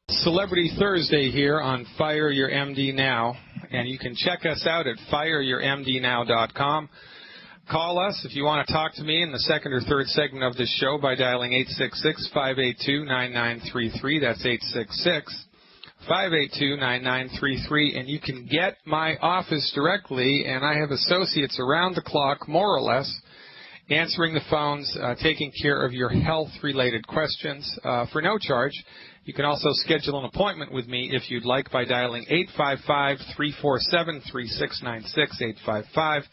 Celebrity Thursday here on Fire Your MD Now, and you can check us out at fireyourmdnow.com. Call us if you want to talk to me in the second or third segment of this show by dialing 866-582-9933. That's 866-582-9933, and you can get my office directly, and I have associates around the clock, more or less, answering the phones, taking care of your health-related questions for no charge. You can also schedule an appointment with me if you'd like by dialing 855-347-3696,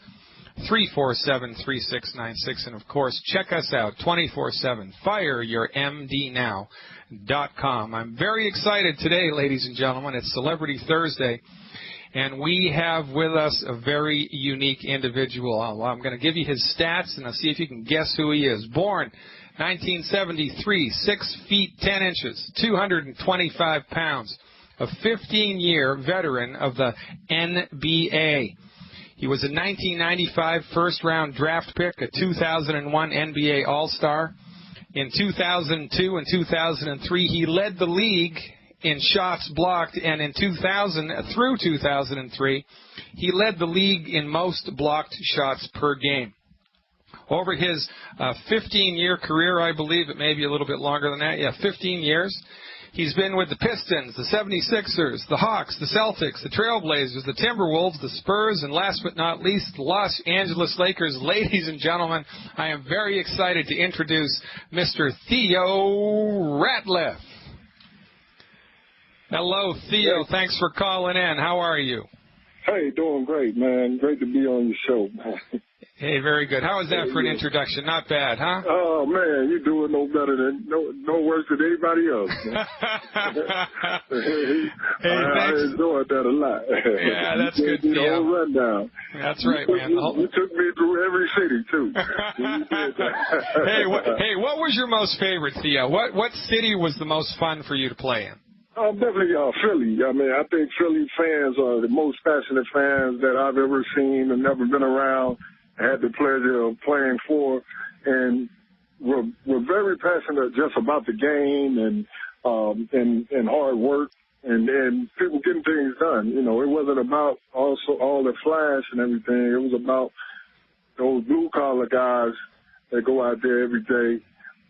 855-347-3696, and of course, check us out 24/7, fireyourmdnow.com. I'm very excited today, ladies and gentlemen. It's Celebrity Thursday, and we have with us a very unique individual. I'm going to give you his stats, and I'll see if you can guess who he is. Born 1973, 6 feet 10 inches, 225 pounds, a 15-year veteran of the NBA. He was a 1995 first-round draft pick, a 2001 NBA All-Star. In 2002 and 2003, he led the league in shots blocked, and in 2000 through 2003, he led the league in most blocked shots per game. Over his 15-year career, I believe, it may be a little bit longer than that, 15 years, he's been with the Pistons, the 76ers, the Hawks, the Celtics, the Trailblazers, the Timberwolves, the Spurs, and last but not least, the Los Angeles Lakers. Ladies and gentlemen, I am very excited to introduce Mr. Theo Ratliff. Hello, Theo. Hey. Thanks for calling in. How are you? Hey, doing great, man. Great to be on your show, man. Hey, very good. How was that for an introduction? Not bad, huh? Oh, man, you're doing no better than, no worse than anybody else, man. I enjoyed that a lot. Yeah, that's good, Theo. The whole rundown. That's right, man. You took me through every city, too. You did that. Hey, what was your most favorite, Theo? What city was the most fun for you to play in? Definitely Philly. I mean, I think Philly fans are the most passionate fans that I've ever seen and never been around. I had the pleasure of playing for, and we're very passionate just about the game and hard work and people getting things done. You know, it wasn't about also all the flash and everything. It was about those blue collar guys that go out there every day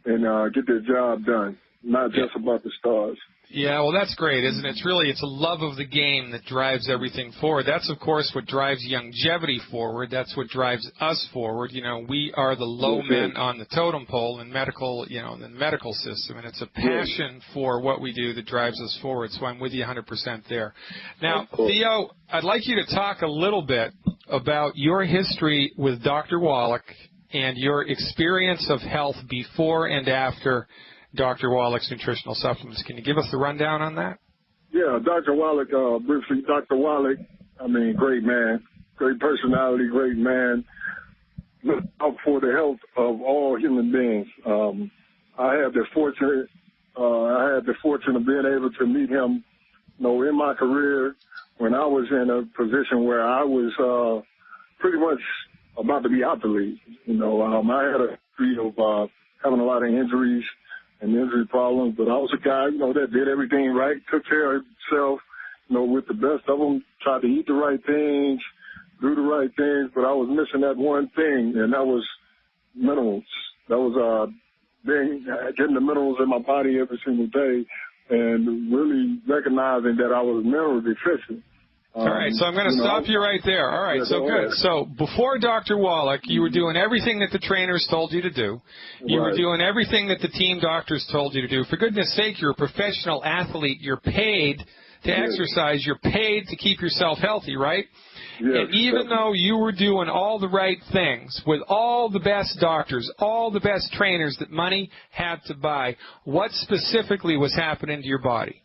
and get their job done, not just about the stars. Yeah, well, that's great, isn't it? It's a love of the game that drives everything forward. That's, of course, what drives longevity forward. That's what drives us forward. You know, we are the low men on the totem pole in medical, in the medical system, and it's a passion for what we do that drives us forward. So I'm with you 100% there. Now, Theo, I'd like you to talk a little bit about your history with Dr. Wallach and your experience of health before and after Dr. Wallach's nutritional supplements. Can you give us the rundown on that? Yeah, Dr. Wallach, briefly, Dr. Wallach, I mean, great man, great personality, great man. Look out for the health of all human beings. I had the fortune of being able to meet him, in my career when I was in a position where I was pretty much about to be out the league. I had a history of having a lot of injuries and injury problems, but I was a guy, that did everything right, took care of himself, with the best of them, tried to eat the right things, do the right things, but I was missing that one thing, and that was minerals. That was getting the minerals in my body every single day and really recognizing that I was mineral deficient. All right, so I'm going to stop you right there. All right, so good. So before Dr. Wallach, you were doing everything that the trainers told you to do. You were doing everything that the team doctors told you to do. For goodness sake, you're a professional athlete. You're paid to exercise. You're paid to keep yourself healthy, right? Yes, and even though you were doing all the right things with all the best doctors, all the best trainers that money had to buy, what specifically was happening to your body?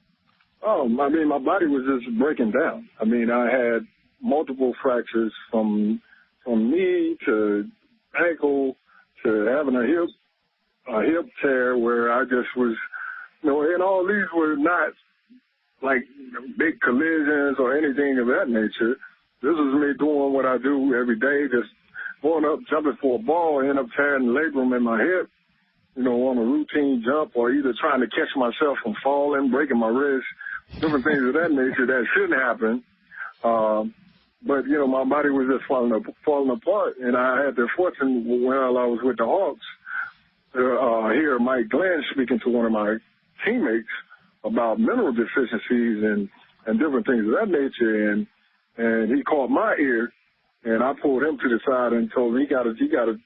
Oh, I mean, my body was just breaking down. I mean, I had multiple fractures from knee to ankle to having a hip tear where I just was, and all these were not like big collisions or anything of that nature. This was me doing what I do every day, just going up, jumping for a ball, end up tearing the labrum in my hip, on a routine jump or either trying to catch myself from falling, breaking my wrist, different things of that nature that shouldn't happen. But, my body was just falling apart. And I had the fortune while I was with the Hawks to hear Mike Glidden speaking to one of my teammates about mineral deficiencies and different things of that nature. And he caught my ear. And I pulled him to the side and told him he got to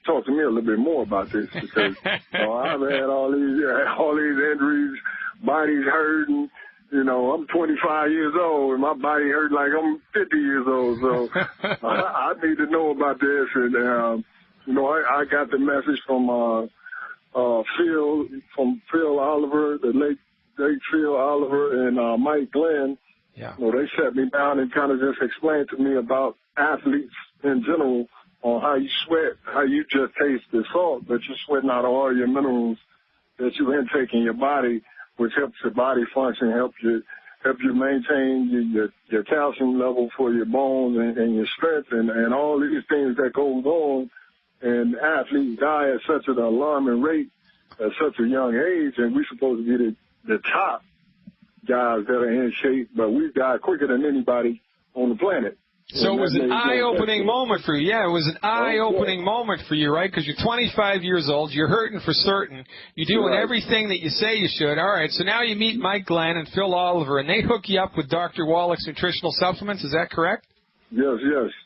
talk to me a little bit more about this because I've had all these injuries, bodies hurting. I'm 25 years old and my body hurt like I'm 50 years old. So I need to know about this. And I got the message from Phil Oliver, the late Phil Oliver, and Mike Glidden. Yeah. They sat me down and kind of just explained to me about athletes in general on how you sweat, how you just taste the salt, but you're sweating out all your minerals that you intake in your body, which helps your body function, help you maintain your calcium level for your bones and your strength and all these things that goes on. And athletes die at such an alarming rate at such a young age, and we're supposed to be the top guys that are in shape, but we die quicker than anybody on the planet. So it was an eye-opening moment for you. Yeah, it was an eye-opening moment for you, right? Because you're 25 years old, you're hurting for certain, you're doing everything that you say you should. All right, so now you meet Mike Glidden and Phil Oliver, and they hook you up with Dr. Wallach's nutritional supplements. Is that correct? Yes.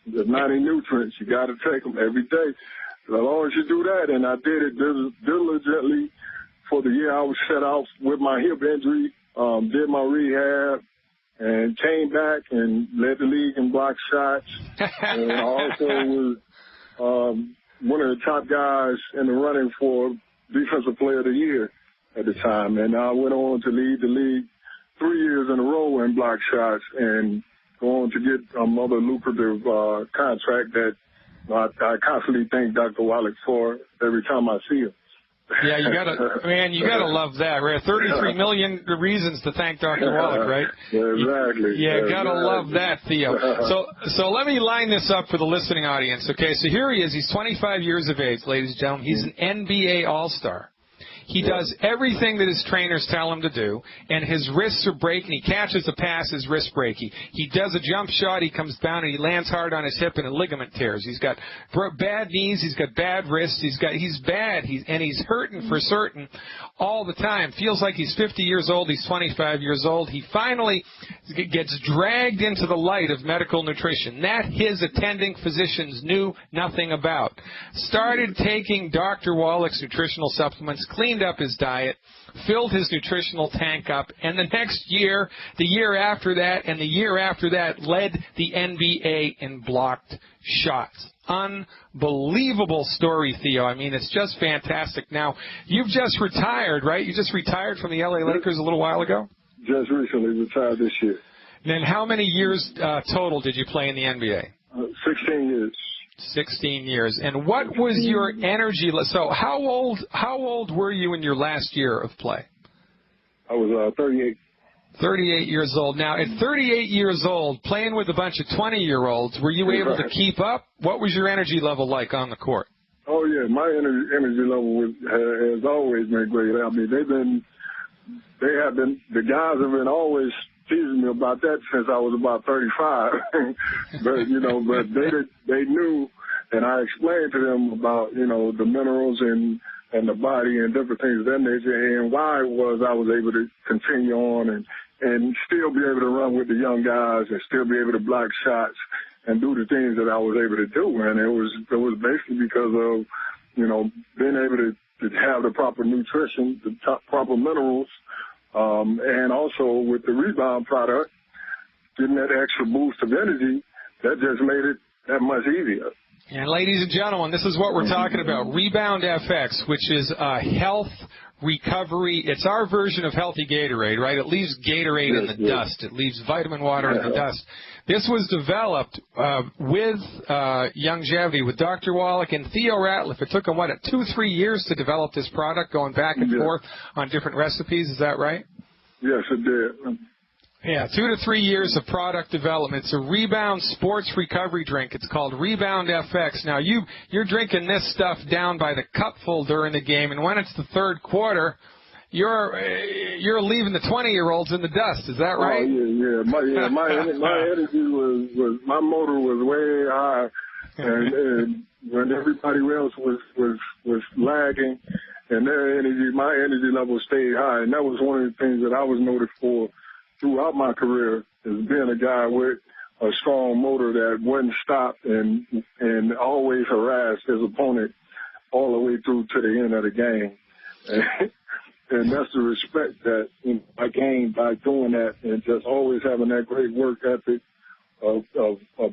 The 90 nutrients, you got to take them every day. As long as you do that, and I did it diligently for the year I was set out with my hip injury, did my rehab, and came back and led the league in block shots. And I also was one of the top guys in the running for Defensive Player of the Year at the time. And I went on to lead the league 3 years in a row in block shots and go on to get another lucrative contract that I constantly thank Dr. Wallach for every time I see him. Yeah, you gotta love that, right? 33 million reasons to thank Dr. Wallach, right? Exactly. Gotta love that, Theo. So let me line this up for the listening audience. Okay, so here he is. He's 25 years of age, ladies and gentlemen. He's an NBA All-Star. He does everything that his trainers tell him to do, and his wrists are breaking. He catches a pass, his wrist breaking. He does a jump shot, he comes down, and he lands hard on his hip, and a ligament tears. He's got bad knees, he's got bad wrists, he's bad, and he's hurting for certain all the time. Feels like he's 50 years old, he's 25 years old. He finally gets dragged into the light of medical nutrition that his attending physicians knew nothing about. Started taking Dr. Wallach's nutritional supplements, cleaned up his diet, filled his nutritional tank up, and the next year, the year after that, and the year after that led the NBA in blocked shots. Unbelievable story, Theo. I mean, it's just fantastic. Now, you've just retired, right? You just retired from the LA Lakers a little while ago? Just recently retired this year. And then how many years total did you play in the NBA? 16 years. 16 years. And what was your energy? So how old were you in your last year of play? I was 38. 38 years old. Now, at 38 years old, playing with a bunch of 20-year-olds, were you able to keep up? What was your energy level like on the court? Oh, yeah. My energy level has always been great. I mean, the guys have been always teasing me about that since I was about 35. but they knew, and I explained to them about, the minerals and the body and different things of that nature, and why I was able to continue on and still be able to run with the young guys and still be able to block shots and do the things that I was able to do. And it was basically because of, being able to have the proper nutrition, the proper minerals, and also with the rebound product, getting that extra boost of energy, that just made it that much easier. And ladies and gentlemen, this is what we're talking about, Rebound FX, which is health recovery. It's our version of healthy Gatorade, right? It leaves Gatorade in the dust. It leaves vitamin water in the dust. This was developed with longevity with Dr. Wallach and Theo Ratliff. It took them, 2-3 years to develop this product, going back and forth on different recipes. Is that right? Yes, it did. Yeah, 2 to 3 years of product development. It's a Rebound sports recovery drink. It's called Rebound FX. Now, you're drinking this stuff down by the cupful during the game, and when it's the third quarter, you're leaving the 20-year-olds in the dust. Is that right? Oh, yeah. My energy was my motor was way high, and when everybody else was lagging, and their energy, my energy level stayed high, and that was one of the things that I was noted for throughout my career, is being a guy with a strong motor that wouldn't stop and always harass his opponent all the way through to the end of the game. And that's the respect that I gained by doing that, and just always having that great work ethic of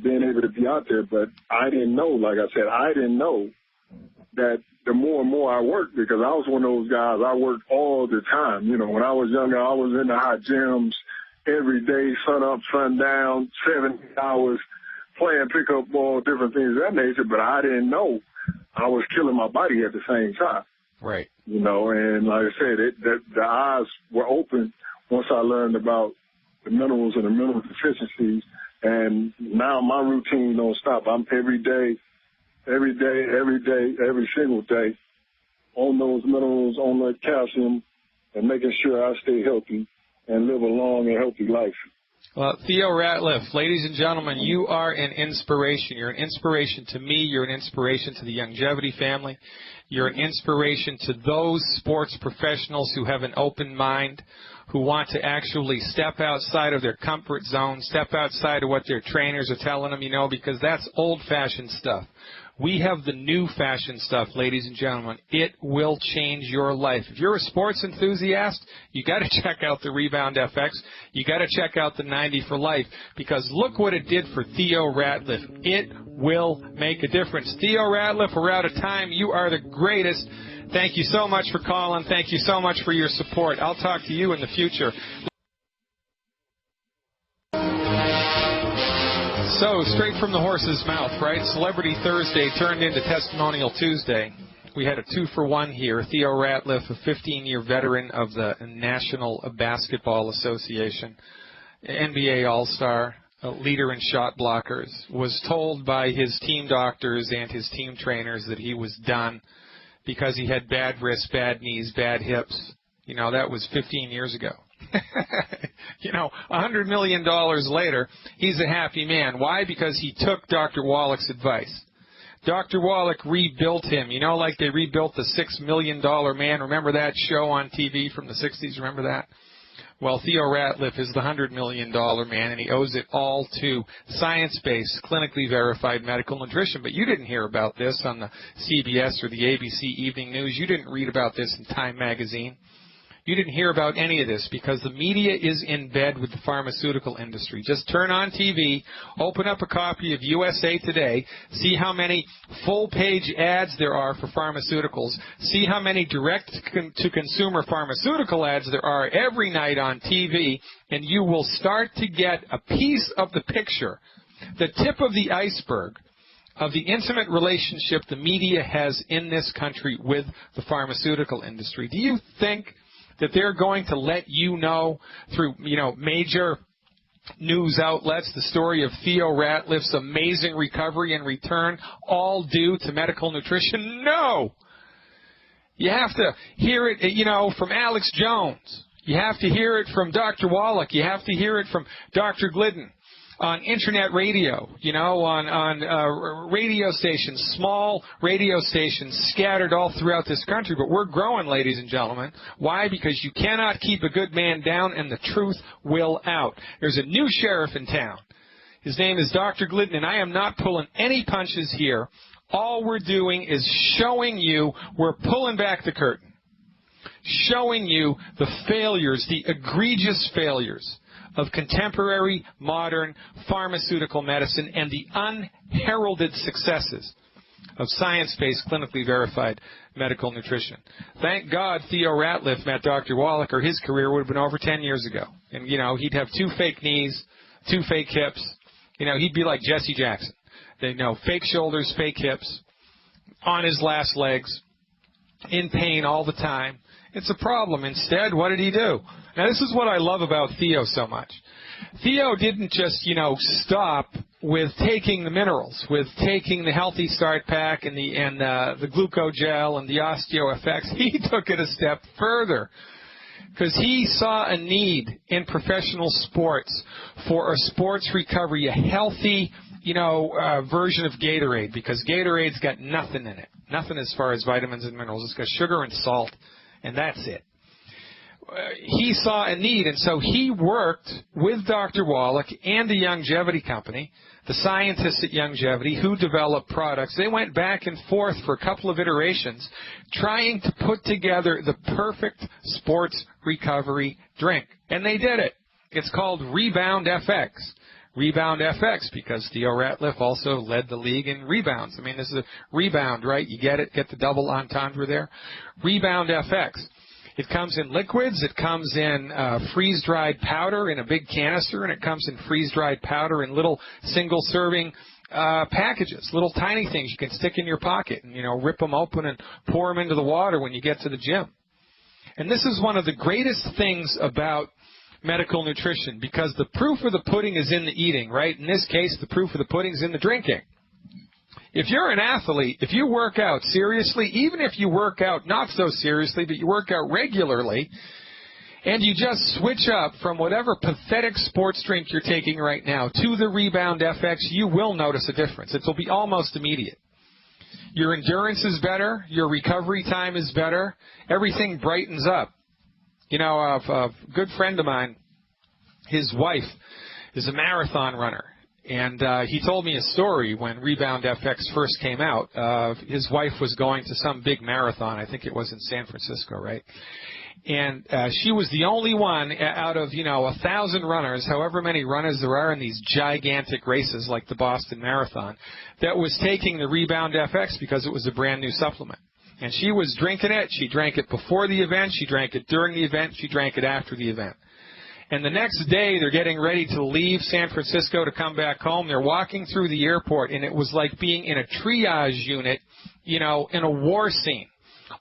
being able to be out there. But I didn't know, like I said, I didn't know that the more and more I worked, because I was one of those guys, I worked all the time. You know, when I was younger, I was in the hot gyms every day, sun up, sun down, 7 hours, playing pickup ball, different things of that nature. But I didn't know I was killing my body at the same time. Right. You know, and like I said, the eyes were open once I learned about the minerals and the mineral deficiencies. And now my routine don't stop. I'm every single day on those minerals, on that calcium, and making sure I stay healthy and live a long and healthy life. Well, Theo Ratliff, ladies and gentlemen, you are an inspiration. You're an inspiration to me. You're an inspiration to the Longevity family. You're an inspiration to those sports professionals who have an open mind, who want to actually step outside of their comfort zone, step outside of what their trainers are telling them, you know, because that's old-fashioned stuff. We have the new fashion stuff, ladies and gentlemen. It will change your life. If you're a sports enthusiast, you got to check out the Rebound FX. You got to check out the 90 for Life, because look what it did for Theo Ratliff. It will make a difference. Theo Ratliff, we're out of time. You are the greatest. Thank you so much for calling. Thank you so much for your support. I'll talk to you in the future. So, straight from the horse's mouth, right? Celebrity Thursday turned into Testimonial Tuesday. We had a 2-for-1 here. Theo Ratliff, a 15-year veteran of the National Basketball Association, NBA All-Star, a leader in shot blockers, was told by his team doctors and his team trainers that he was done because he had bad wrists, bad knees, bad hips. You know, that was 15 years ago. You know, $100 million later, he's a happy man. Why? Because he took Dr. Wallach's advice. Dr. Wallach rebuilt him. You know, like they rebuilt the $6 Million Man. Remember that show on TV from the 60s? Remember that? Well, Theo Ratliff is the $100 Million Man, and he owes it all to science-based, clinically verified medical nutrition. But you didn't hear about this on the CBS or the ABC Evening News. You didn't read about this in Time Magazine. You didn't hear about any of this because the media is in bed with the pharmaceutical industry. Just turn on TV, open up a copy of USA Today, see how many full-page ads there are for pharmaceuticals, see how many direct-to-consumer pharmaceutical ads there are every night on TV, and you will start to get a piece of the picture, the tip of the iceberg, of the intimate relationship the media has in this country with the pharmaceutical industry. Do you think that they're going to let you know through, you know, major news outlets the story of Theo Ratliff's amazing recovery and return, all due to medical nutrition? No! You have to hear it, you know, from Alex Jones. You have to hear it from Dr. Wallach. You have to hear it from Dr. Glidden on internet radio, you know, on radio stations, small radio stations scattered all throughout this country. But we're growing, ladies and gentlemen. Why? Because you cannot keep a good man down, and the truth will out. There's a new sheriff in town. His name is Dr. Glidden, and I am not pulling any punches here. All we're doing is showing you, we're pulling back the curtain, showing you the failures, the egregious failures of contemporary, modern pharmaceutical medicine and the unheralded successes of science-based, clinically verified medical nutrition. Thank God Theo Ratliff met Dr. Wallach, or his career would have been over 10 years ago. And, you know, he'd have 2 fake knees, 2 fake hips. You know, he'd be like Jesse Jackson. They know, fake shoulders, fake hips, on his last legs, in pain all the time, It's a problem. Instead, what did he do? Now, this is what I love about Theo so much. Theo didn't just, stop with taking the minerals, with taking the Healthy Start Pack and the glucogel and the OsteoFX. He took it a step further because he saw a need in professional sports for a sports recovery, a healthy, version of Gatorade, because Gatorade's got nothing in it, nothing as far as vitamins and minerals. It's got sugar and salt, and that's it. He saw a need, and so he worked with Dr. Wallach and the Longevity Company, the scientists at Longevity who developed products. They went back and forth for a couple of iterations trying to put together the perfect sports recovery drink, and they did it. It's called Rebound FX. Rebound FX, because Theo Ratliff also led the league in rebounds. I mean, this is a rebound, right? You get it, get the double entendre there. Rebound FX. It comes in liquids, it comes in freeze-dried powder in a big canister, and it comes in freeze-dried powder in little single-serving packages, little tiny things you can stick in your pocket and, rip them open and pour them into the water when you get to the gym. And this is one of the greatest things about medical nutrition, because the proof of the pudding is in the eating, right? In this case, the proof of the pudding is in the drinking. If you're an athlete, if you work out seriously, even if you work out not so seriously, but you work out regularly, and you just switch up from whatever pathetic sports drink you're taking right now to the Rebound FX, you will notice a difference. It will be almost immediate. Your endurance is better. Your recovery time is better. Everything brightens up. A good friend of mine, his wife is a marathon runner. And he told me a story when Rebound FX first came out. His wife was going to some big marathon. I think it was in San Francisco, right? And she was the only one out of, 1,000 runners, however many runners there are in these gigantic races like the Boston Marathon, that was taking the Rebound FX because it was a brand new supplement. And she was drinking it. She drank it before the event. She drank it during the event. She drank it after the event. And the next day, they're getting ready to leave San Francisco to come back home. They're walking through the airport, and it was like being in a triage unit, in a war scene.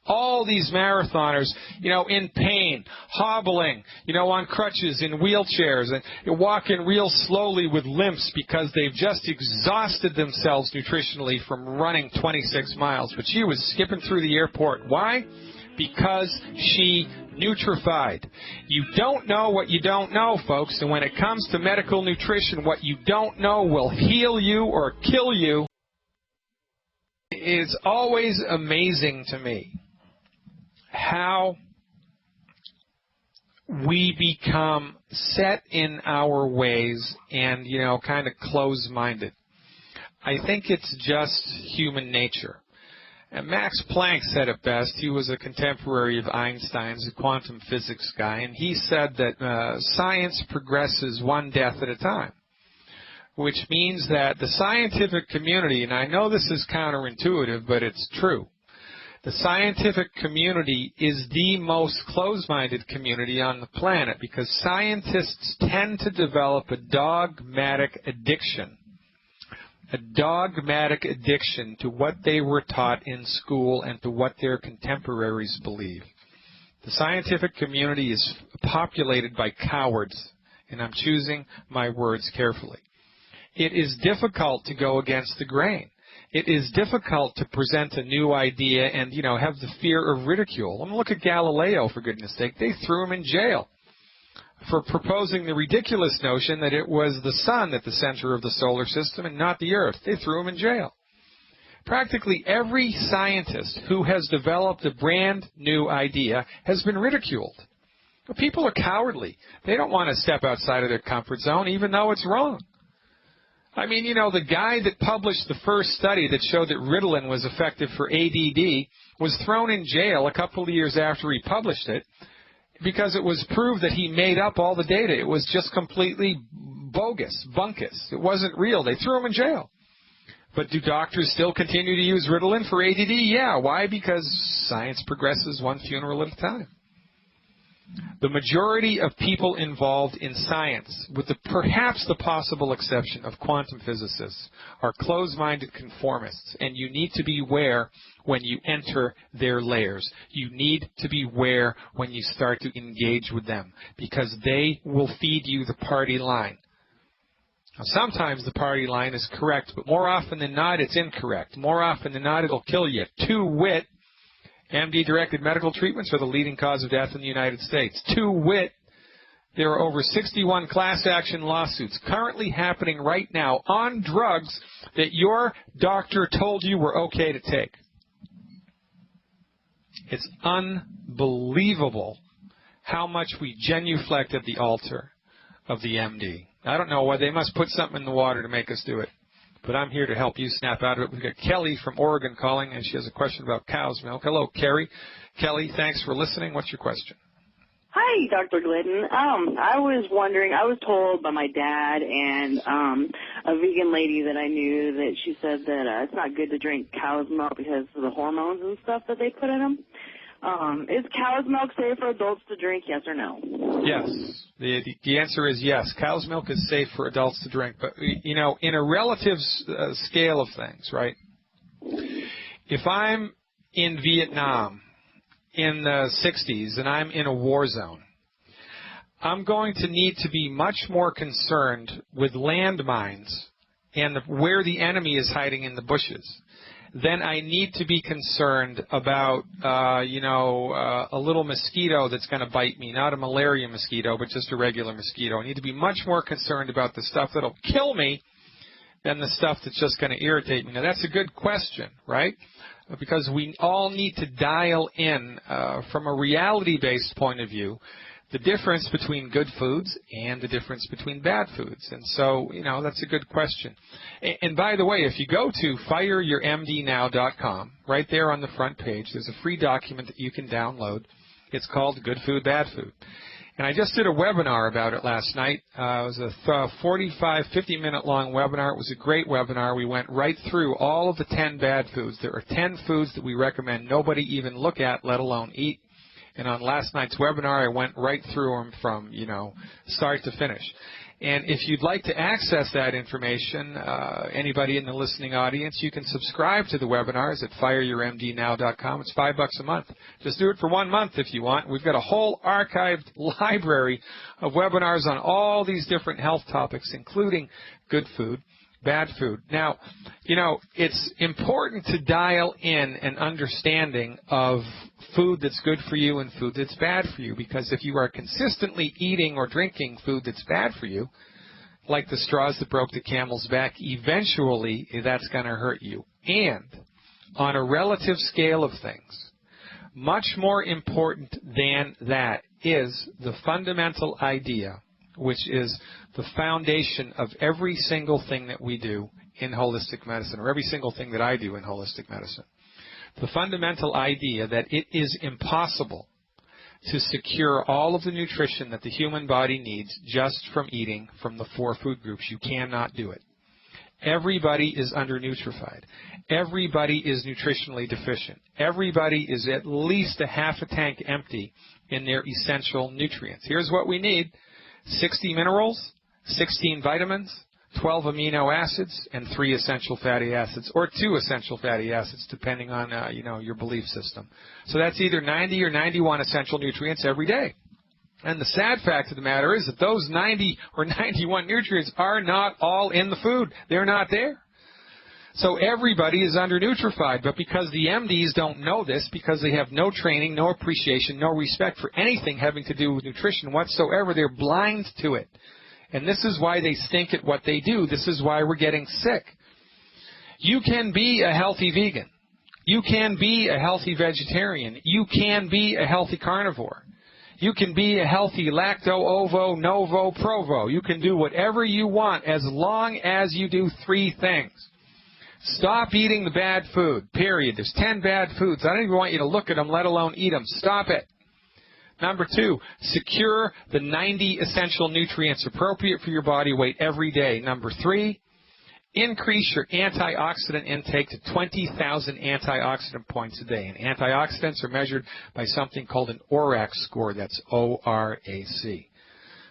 All these marathoners, in pain, hobbling, on crutches, in wheelchairs, and walking real slowly with limps because they've just exhausted themselves nutritionally from running 26 miles. But she was skipping through the airport. Why? Because she nutrified. You don't know what you don't know, folks, and when it comes to medical nutrition, what you don't know will heal you or kill you. It's always amazing to me how we become set in our ways and, kind of close-minded. I think it's just human nature. And Max Planck said it best. He was a contemporary of Einstein's, a quantum physics guy, and he said that science progresses one death at a time, which means that the scientific community, and I know this is counterintuitive, but it's true, the scientific community is the most closed-minded community on the planet because scientists tend to develop a dogmatic addiction to what they were taught in school and to what their contemporaries believe. The scientific community is populated by cowards, and I'm choosing my words carefully. It is difficult to go against the grain. It is difficult to present a new idea and, have the fear of ridicule. I mean, look at Galileo, for goodness sake. They threw him in jail for proposing the ridiculous notion that it was the sun at the center of the solar system and not the earth. They threw him in jail. Practically every scientist who has developed a brand new idea has been ridiculed. But people are cowardly. They don't want to step outside of their comfort zone, even though it's wrong. I mean, the guy that published the first study that showed that Ritalin was effective for ADD was thrown in jail a couple of years after he published it because it was proved that he made up all the data. It was just completely bogus, bunkus. It wasn't real. They threw him in jail. But do doctors still continue to use Ritalin for ADD? Yeah. Why? Because science progresses one funeral at a time. The majority of people involved in science, with perhaps the possible exception of quantum physicists, are closed-minded conformists, and you need to beware when you enter their layers. You need to beware when you start to engage with them, because they will feed you the party line. Now, sometimes the party line is correct, but more often than not, it's incorrect. More often than not, it'll kill you. To wit, MD-directed medical treatments are the leading cause of death in the United States. To wit, there are over 61 class action lawsuits currently happening right now on drugs that your doctor told you were okay to take. It's unbelievable how much we genuflect at the altar of the MD. I don't know why. They must put something in the water to make us do it. But I'm here to help you snap out of it. We've got Kelly from Oregon calling, and she has a question about cow's milk. Hello, Carrie. Kelly, thanks for listening. What's your question? Hi, Dr. Glidden. I was wondering, I was told by my dad and a vegan lady that I knew that she said that it's not good to drink cow's milk because of the hormones and stuff that they put in them. Is cow's milk safe for adults to drink, yes or no? Yes. The answer is yes. Cow's milk is safe for adults to drink. But, you know, in a relative scale of things, right, if I'm in Vietnam in the 60s and I'm in a war zone, I'm going to need to be much more concerned with landmines and where the enemy is hiding in the bushes. Then I need to be concerned about, a little mosquito that's going to bite me, not a malaria mosquito, but just a regular mosquito. I need to be much more concerned about the stuff that'll kill me than the stuff that's just going to irritate me. Now, that's a good question, right? Because we all need to dial in from a reality-based point of view the difference between good foods and the difference between bad foods. And so, that's a good question. And by the way, if you go to fireyourmdnow.com, right there on the front page, there's a free document that you can download. It's called Good Food, Bad Food. And I just did a webinar about it last night. It was a 45, 50-minute long webinar. It was a great webinar. We went right through all of the 10 bad foods. There are 10 foods that we recommend nobody even look at, let alone eat. And on last night's webinar, I went right through them from, start to finish. And if you'd like to access that information, anybody in the listening audience, you can subscribe to the webinars at fireyourmdnow.com. It's $5 a month. Just do it for 1 month if you want. We've got a whole archived library of webinars on all these different health topics, including good food, bad food. Now, it's important to dial in an understanding of food that's good for you and food that's bad for you, because if you are consistently eating or drinking food that's bad for you, like the straws that broke the camel's back, eventually that's going to hurt you. And on a relative scale of things, much more important than that is the fundamental idea, which is the foundation of every single thing that we do in holistic medicine, or every single thing that I do in holistic medicine. The fundamental idea that it is impossible to secure all of the nutrition that the human body needs just from eating from the 4 food groups. You cannot do it. Everybody is undernutrified. Everybody is nutritionally deficient. Everybody is at least a half a tank empty in their essential nutrients. Here's what we need: 60 minerals, 16 vitamins, 12 amino acids, and 3 essential fatty acids, or 2 essential fatty acids, depending on your belief system. So that's either 90 or 91 essential nutrients every day. And the sad fact of the matter is that those 90 or 91 nutrients are not all in the food. They're not there. So everybody is undernutrified, but because the MDs don't know this, because they have no training, no appreciation, no respect for anything having to do with nutrition whatsoever, they're blind to it. And this is why they stink at what they do. This is why we're getting sick. You can be a healthy vegan. You can be a healthy vegetarian. You can be a healthy carnivore. You can be a healthy lacto, ovo, novo, provo. You can do whatever you want as long as you do 3 things. Stop eating the bad food, period. There's 10 bad foods. I don't even want you to look at them, let alone eat them. Stop it. Number 2, secure the 90 essential nutrients appropriate for your body weight every day. Number 3, increase your antioxidant intake to 20,000 antioxidant points a day. And antioxidants are measured by something called an ORAC score. That's O-R-A-C.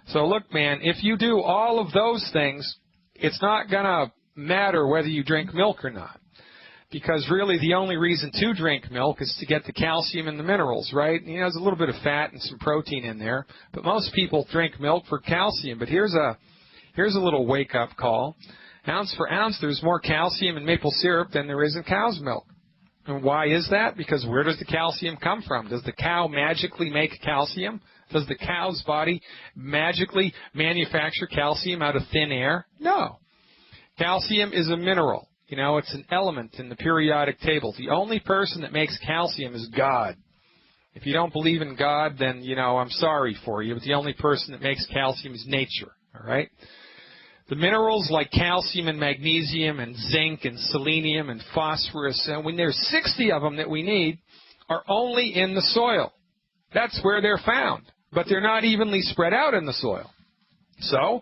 So look, man, if you do all of those things, it's not going to matter whether you drink milk or not. Because really the only reason to drink milk is to get the calcium and the minerals, right? You know, there's a little bit of fat and some protein in there. But most people drink milk for calcium. But here's a little wake-up call. Ounce for ounce, there's more calcium in maple syrup than there is in cow's milk. And why is that? Because where does the calcium come from? Does the cow magically make calcium? Does the cow's body magically manufacture calcium out of thin air? No. Calcium is a mineral. You know, it's an element in the periodic table. The only person that makes calcium is God. If you don't believe in God, then, you know, I'm sorry for you. But the only person that makes calcium is nature. All right? The minerals like calcium and magnesium and zinc and selenium and phosphorus, and when there's 60 of them that we need, are only in the soil. That's where they're found. But they're not evenly spread out in the soil. So,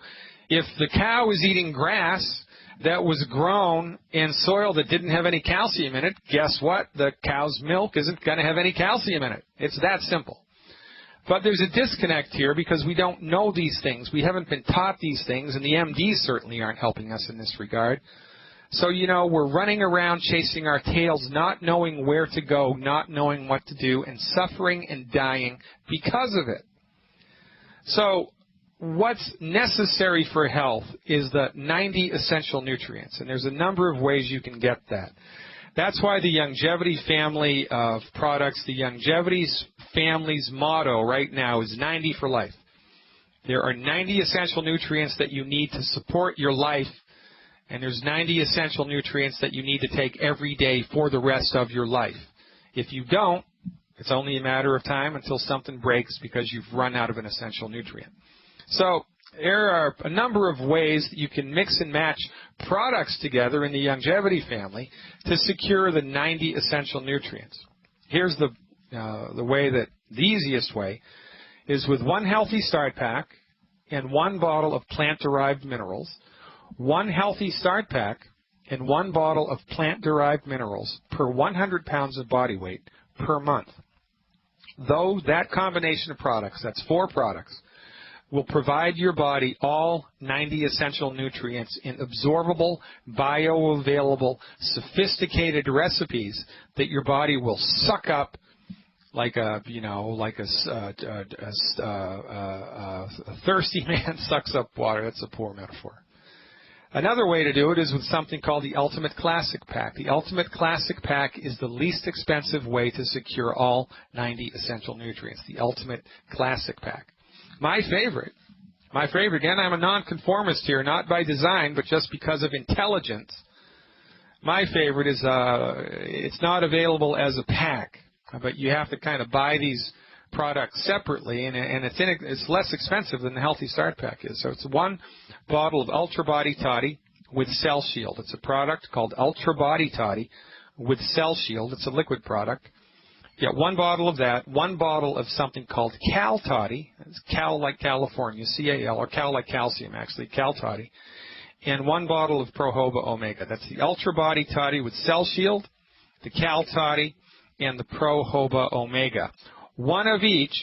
if the cow is eating grass that was grown in soil that didn't have any calcium in it, guess what? The cow's milk isn't going to have any calcium in it. It's that simple. But there's a disconnect here because we don't know these things. We haven't been taught these things, and the MDs certainly aren't helping us in this regard. So, you know, we're running around chasing our tails, not knowing where to go, not knowing what to do, and suffering and dying because of it. So, what's necessary for health is the 90 essential nutrients, and there's a number of ways you can get that. That's why the Longevity family of products, the Longevity family's motto right now is 90 for life. There are 90 essential nutrients that you need to support your life, and there's 90 essential nutrients that you need to take every day for the rest of your life. If you don't, it's only a matter of time until something breaks because you've run out of an essential nutrient. So there are a number of ways that you can mix and match products together in the Longevity family to secure the 90 essential nutrients. Here's the way that the easiest way is with one healthy start pack and one bottle of plant-derived minerals, one healthy start pack and one bottle of plant-derived minerals per 100 pounds of body weight per month. Though that combination of products, that's 4 products, will provide your body all 90 essential nutrients in absorbable, bioavailable, sophisticated recipes that your body will suck up like a thirsty man sucks up water. That's a poor metaphor. Another way to do it is with something called the Ultimate Classic Pack. The Ultimate Classic Pack is the least expensive way to secure all 90 essential nutrients. The Ultimate Classic Pack. My favorite, again, I'm a nonconformist here, not by design, but just because of intelligence. My favorite is, it's not available as a pack, but you have to kind of buy these products separately, and it's less expensive than the Healthy Start Pack is. So it's one bottle of Ultra Body Toddy with Cell Shield. It's a product called Ultra Body Toddy with Cell Shield. It's a liquid product. You get one bottle of that, one bottle of something called Cal Toddy. It's Cal like California, C-A-L, or Cal like calcium, actually, Cal Toddy. And one bottle of Pro Jojoba Omega. That's the Ultra Body Toddy with Cell Shield, the Cal Toddy, and the Pro Jojoba Omega. One of each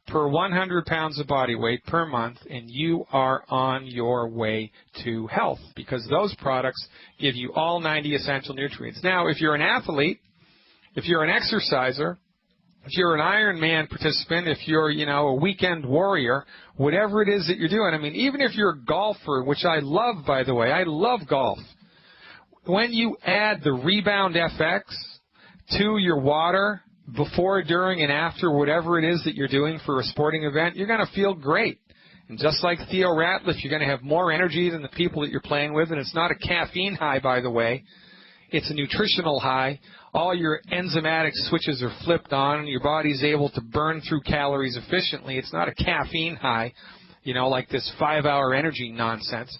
per 100 pounds of body weight per month, and you are on your way to health because those products give you all 90 essential nutrients. Now, if you're an athlete, if you're an exerciser, if you're an Ironman participant, if you're, a weekend warrior, whatever it is that you're doing, I mean, even if you're a golfer, which I love, by the way, I love golf. When you add the Rebound FX to your water before, during, and after whatever it is that you're doing for a sporting event, you're going to feel great. And just like Theo Ratliff, you're going to have more energy than the people that you're playing with, and it's not a caffeine high, by the way. It's a nutritional high. All your enzymatic switches are flipped on, and your body's able to burn through calories efficiently. It's not a caffeine high, like this 5-hour energy nonsense.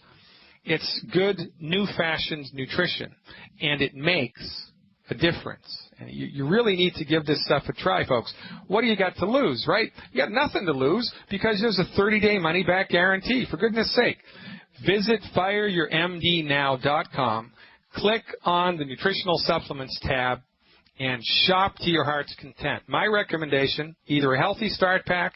It's good, new-fashioned nutrition, and it makes a difference. And you really need to give this stuff a try, folks. What do you got to lose, right? You got nothing to lose because there's a 30-day money-back guarantee, for goodness sake. Visit fireyourmdnow.com, click on the Nutritional Supplements tab, and shop to your heart's content. My recommendation, either a Healthy Start Pack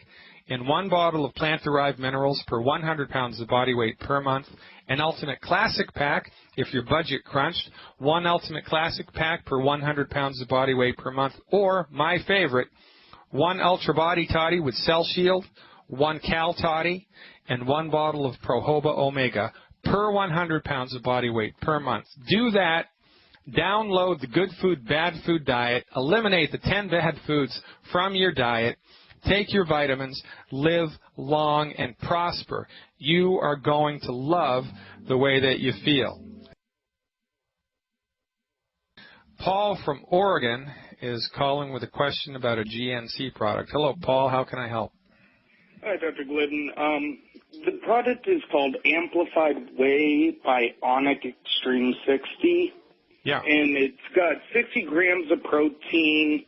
and 1 bottle of plant-derived minerals per 100 pounds of body weight per month, an Ultimate Classic Pack if you're budget crunched, 1 Ultimate Classic Pack per 100 pounds of body weight per month, or, my favorite, 1 Ultra Body Toddy with Cell Shield, 1 Cal Toddy, and 1 bottle of Prohoba Omega per 100 pounds of body weight per month. Do that. Download the Good Food, Bad Food diet. Eliminate the 10 bad foods from your diet. Take your vitamins. Live long and prosper. You are going to love the way that you feel. Paul from Oregon is calling with a question about a GNC product. Hello, Paul. How can I help? Hi, Dr. Glidden. The product is called Amplified Whey by Onic Extreme 60. Yeah. And it's got 60 grams of protein.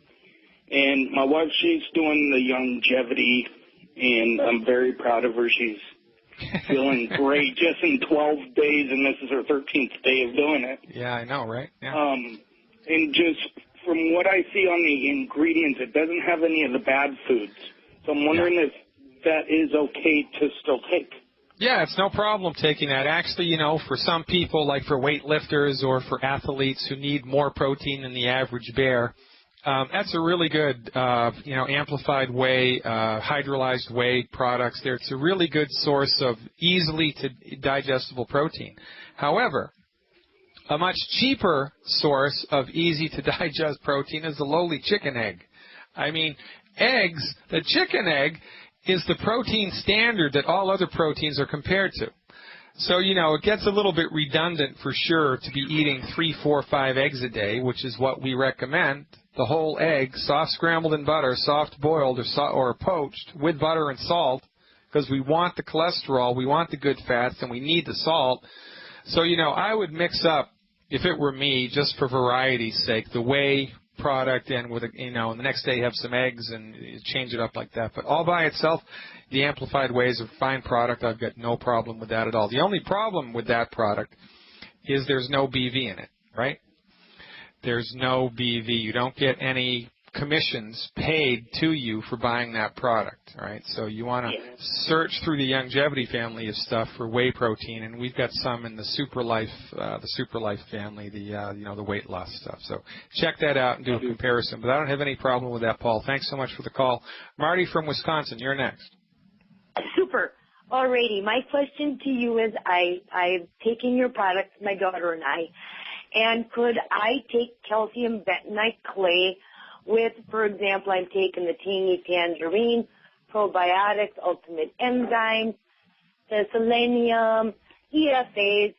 And my wife, she's doing the longevity, and I'm very proud of her. She's feeling great just in 12 days, and this is her 13th day of doing it. Yeah, I know, right? Yeah. And just from what I see on the ingredients, it doesn't have any of the bad foods. So I'm wondering if that is okay to still take. Yeah, it's no problem taking that. Actually, you know, for some people, like for weightlifters or for athletes who need more protein than the average bear, that's a really good, amplified whey, hydrolyzed whey products. It's a really good source of easily digestible protein. However, a much cheaper source of easy-to-digest protein is the lowly chicken egg. I mean, eggs, the chicken egg is the protein standard that all other proteins are compared to. So, you know, it gets a little bit redundant for sure to be eating 3, 4, 5 eggs a day, which is what we recommend. The whole egg, soft scrambled in butter, soft boiled or poached with butter and salt, because we want the cholesterol, we want the good fats, and we need the salt. So, you know, I would mix up, if it were me, just for variety's sake, the whey product and with and the next day have some eggs and change it up like that. But all by itself, the amplified whey is a fine product. I've got no problem with that at all. The only problem with that product is there's no BV in it, right? There's no BV. You don't get any commissions paid to you for buying that product, right? So you want to search through the longevity family of stuff for whey protein, and we've got some in the Super Life family, the weight loss stuff. So check that out and do a comparison. But I don't have any problem with that, Paul. Thanks so much for the call. Marty from Wisconsin, you're next. Super. Alrighty. My question to you is, I've taken your product, my daughter and I, and could I take calcium bentonite clay with, for example, I'm taking the Tangy Tangerine, Probiotics, Ultimate Enzymes, the Selenium, EFAs,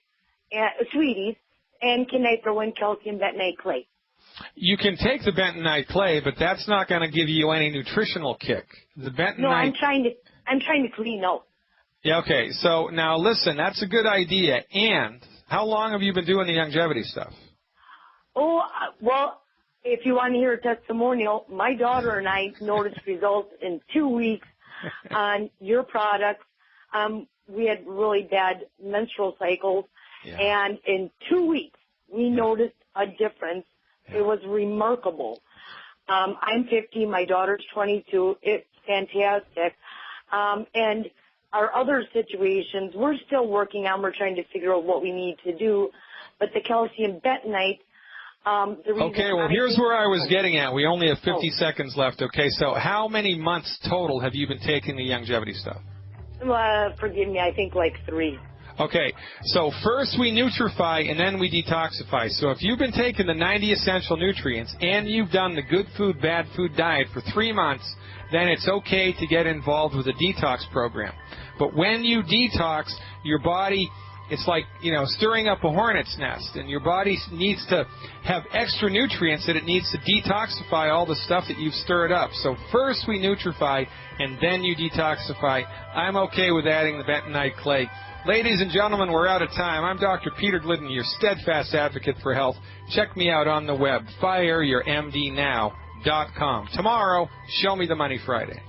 Sweeties, and can I throw in calcium bentonite clay? You can take the bentonite clay, but that's not going to give you any nutritional kick. The bentonite. No, I'm trying to clean out. Yeah, okay. So now listen, that's a good idea. And how long have you been doing the longevity stuff? Oh, well, if you want to hear a testimonial, my daughter and I noticed results in 2 weeks on your products. We had really bad menstrual cycles, and in 2 weeks we noticed a difference. It was remarkable. I'm 50, my daughter's 22. It's fantastic. And our other situations, we're still working on. We're trying to figure out what we need to do. But the calcium bentonite, okay, well, here's where I was getting at. We only have 50 seconds left. Okay, so how many months total have you been taking the longevity stuff? Forgive me, I think like 3. Okay, so first we nutrify and then we detoxify. So if you've been taking the 90 essential nutrients and you've done the good food, bad food diet for 3 months, then it's okay to get involved with a detox program. But when you detox, your body, it's like, stirring up a hornet's nest, and your body needs to have extra nutrients that it needs to detoxify all the stuff that you've stirred up. So first we nutrify, and then you detoxify. I'm okay with adding the bentonite clay. Ladies and gentlemen, we're out of time. I'm Dr. Peter Glidden, your steadfast advocate for health. Check me out on the web, fireyourmdnow.com. Tomorrow, Show Me the Money Friday.